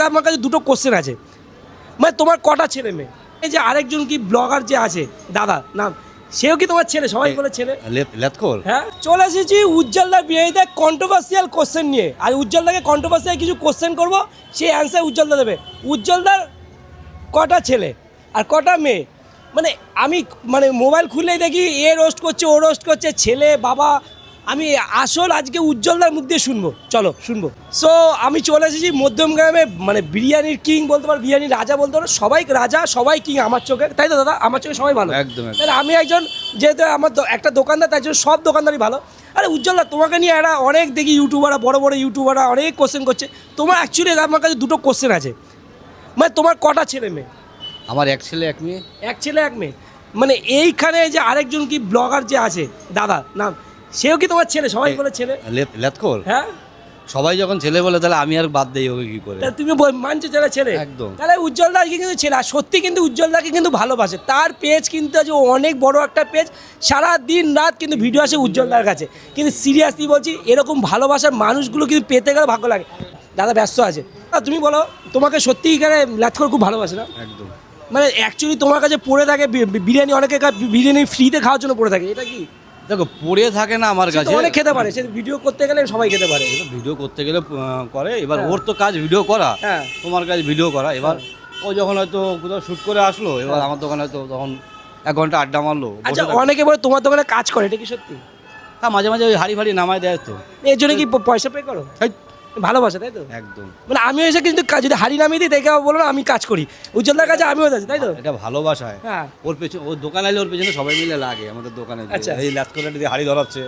আমার কাছে দুটো কোশ্চেন আছে, মানে তোমার কটা ছেলে মেয়ে? এই যে আরেকজন কি ব্লগার যে আছে দাদা নাম, সেও কি তোমার ছেলে? সবাই বলে ছেলে। হ্যাঁ, চলে এসেছি উজ্জ্বলদার বিয়েতে কন্ট্রোভার্সিয়াল কোশ্চেন নিয়ে। আর উজ্জ্বলদাকে কন্ট্রোভার্সিয়াল কিছু কোশ্চেন করবো, সেই অ্যান্সার উজ্জ্বলদা দেবে। উজ্জ্বলদার কটা ছেলে আর কটা মেয়ে? মানে আমি মোবাইল খুললেই দেখি এ রোস্ট করছে, ও রোস্ট করছে, ছেলে বাবা। আমি আসল আজকে উজ্জ্বলদার মুখ দিয়ে শুনবো, চলো শুনবো। সো আমি চলে এসেছি মধ্যমগ্রামে, বিরিয়ানির কিং বলতে পারো, বিরিয়ানির রাজা বলতে পারো। সবাই রাজা, সবাই কিং আমার চোখে, তাই তো দাদা? আমার চোখে সবাই ভালো, একদম। তাহলে আমি একজন, যেহেতু আমার একটা দোকানদার, তাই জন্য সব দোকানদারই ভালো। আরে উজ্জ্বলদা, তোমাকে নিয়ে এরা অনেক দেখি ইউটিউবাররা, বড় বড় ইউটিউবাররা অনেক কোশ্চেন করছে। তোমার অ্যাকচুয়ালি আমার কাছে দুটো কোশ্চেন আছে, মানে তোমার কটা ছেলে মেয়ে? আমার এক ছেলে এক মেয়ে। এক ছেলে এক মেয়ে, মানে এইখানে যে আরেকজন কি ব্লগার যে আছে দাদা নাম, সেও কি তোমার ছেলে? সবাই বলে ছেলে। লেতকর। হ্যাঁ, সবাই যখন ছেলে বলে তাহলে আমি আর বাদ দেই ওকে কি করে? তা তুমি মানছো ছেলে ছেলে? একদম। তাহলে উজ্জ্বলদা আজকে কিন্তু ছেলে, আর সত্যি কিন্তু উজ্জ্বলদাকে কিন্তু ভালোবাসে। তার পেজ কিন্তু আজ অনেক বড় একটা পেজ, সারা দিন রাত কিন্তু ভিডিও আসে উজ্জ্বলদার কাছে। কিন্তু সিরিয়াসলি বলছি, এরকম ভালোবাসার মানুষগুলো কিন্তু পেতে গেলে ভাগ্য লাগে। দাদা ব্যস্ত আছে, তুমি বলো, তোমাকে সত্যি এখানে লাতখর খুব ভালোবাসে না? একদম। মানে অ্যাকচুয়ালি তোমার কাছে পড়ে থাকে বিরিয়ানি, অনেকে বিরিয়ানি ফ্রিতে খাওয়ার জন্য পড়ে থাকে, এটা কি? দেখো, পড়ে থাকে না আমার কাছে। অনেক খেতে পারে, সে ভিডিও করতে গেলে সবাই খেতে পারে। ভিডিও করতে গেলে করে, এবার ওর তো কাজ ভিডিও করা, হ্যাঁ, তোমার কাজ ভিডিও করা। এবার ও যখন হয়তো কোথাও শ্যুট করে আসলো, এবার আমার দোকানে হয়তো তখন 1 ঘন্টা আড্ডা মারলো। আচ্ছা, অনেকে বলে তোমার দোকানে কাজ করে, এটা কি সত্যি? হ্যাঁ, মাঝে মাঝে ওই হাড়ি ফাড়ি নামায় দেয় তো। এর জন্য কি পয়সা পে করো? ভালোবাসা, তাই তো? একদম। মানে আমিও এসে কিন্তু যদি হাড়ি নামিয়ে দিই, দেখে বলো না আমি কাজ করি, উজ্জ্বলদার কাছে আমিও যাচ্ছি, তাই তো? এটা ভালোবাসায়। হ্যাঁ, ওর পেছনে, ওর দোকানে এলে ওর পেছনে সবাই মিলে লাগে আমাদের দোকানে। আচ্ছা। এই ল্যাথ করে দিয়ে হাড়ি ধরাচ্ছে,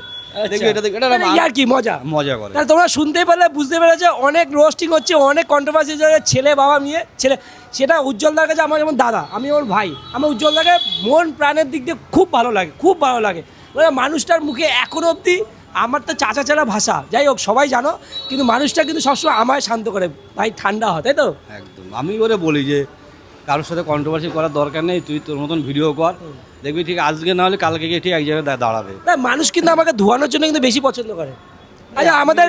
দেখবি এটা দেখবি, এটা মানে আর কি মজা মজা করে। তাহলে তোমরা শুনতেই পারলে, বুঝতে পেরেছো, অনেক রোস্টিং হচ্ছে, অনেক কন্ট্রোভার্সি ছেলে বাবা নিয়ে। ছেলে সেটা উজ্জ্বলদার কাছে আমার যেমন দাদা, আমি ওর ভাই। আমার উজ্জ্বলদাকে মন প্রাণের দিক দিয়ে খুব ভালো লাগে, খুব ভালো লাগে। মানে মানুষটার মুখে এখনো অবধি, আমার তো চাচা চারা ভাষা, যাই হোক সবাই জানো, কিন্তু মানুষটা কিন্তু সবসময় আমায় শান্ত করে, ভাই ঠান্ডা হয়, তাই তো? একদম। আমি ওরে বলি যে কারোর সাথে কন্ট্রোভার্সি করার দরকার নেই, তুই তোর মতন ভিডিও কর, দেখবি ঠিক আজকে না হলে কালকে গিয়ে ঠিক এক জায়গায় দাঁড়াবে। না, মানুষ কিন্তু আমাকে ধোয়ানোর জন্য কিন্তু বেশি পছন্দ করে। আচ্ছা, আমাদের